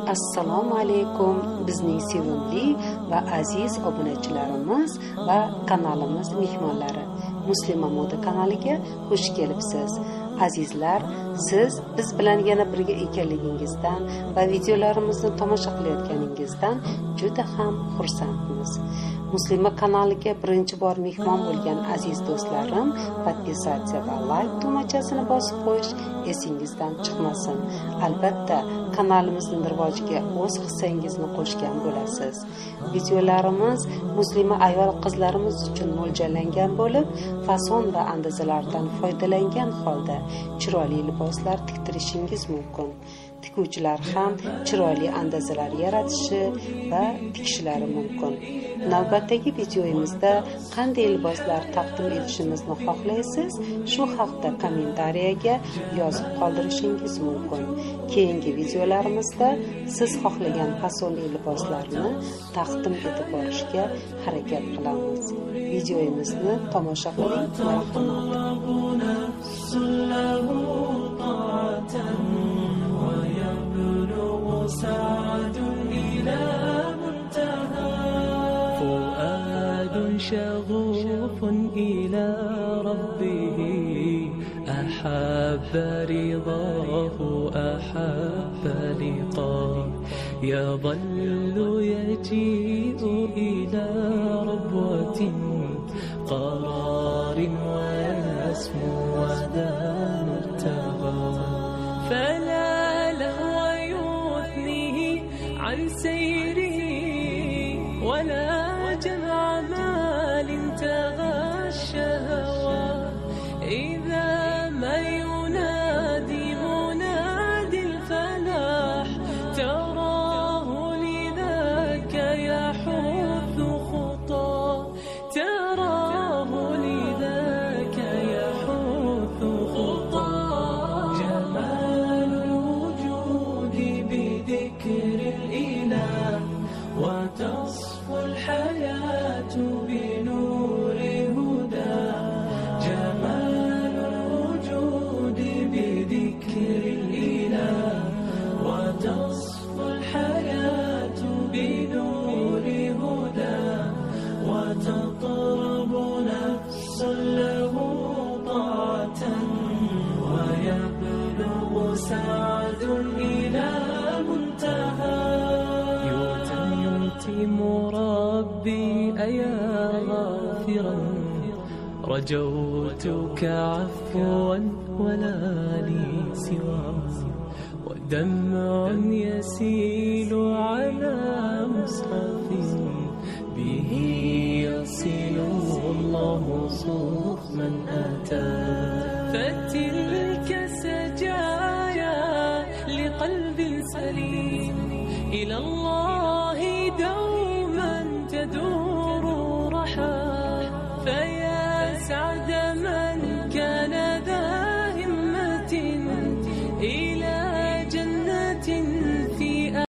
Assalomu alaykum bizning sevimli va aziz obunachilarimiz va kanalimiz mehmonlari. Muslima Moda kanaliga xush kelibsiz. Azizlar, siz biz bilan yana birga ekanligingizdan va videolarimizni tomosha qilayotganingizdan juda ham xursandmiz. Muslima kanaliga birinchi bor mehmon bo'lgan aziz do'stlarim, podpisatsiya va like tugmachasini bosib qo'yish esingizdan chiqmasin. Albatta, kanalimizning rivojiga o'z hissangizni qo'shgan bo'lasiz. Videolarimiz muslima ayol qizlarimiz uchun mo'ljallangan bo'lib, fason va andazalardan foydalangan holda chiroyli liboslar tiktirishingiz mumkin. Tikuvchilar ham chiroyli andazalar yaratishi va tikishlari mumkin. Navbatdagi videoyimizda qanday liboslar taqdim etishimizni xohlaysiz? Shu haqda kommentariyaga yozib qoldirishingiz mumkin. Keyingi videolarimizda siz xohlagan fasonli liboslarni taqdim etib borishga harakat qilamiz. Videoyimizni tomosha qiling. سعد إلى منتهى فؤاد شغوف إلى ربه أحب رضاه أحب لقاه يظل يجيء إلى ربوة قرار ويسمو وذا مرتغى فلا عن سيره ولا جمع مال تغشى إذا ما ينادي منادي الفلاح تراه لذاك يحث خطاه تراه لذاك يحث خطاه جمال الوجود بذكر وتصفو الحياة بنور هدى جمال الوجود بذكر الإله وتصفو الحياة بنور هدى وتطرب نفس له طاعة ويبلغ سعد إلى منتهى مربي أيا غافرا رجوتك عفوا ولا لي سوى ودمع يسيل على مصحف به يصل الله صوف من أتى فتلك سجايا لقلب سليم إلى الله دوما تدور رحى فيا سعدا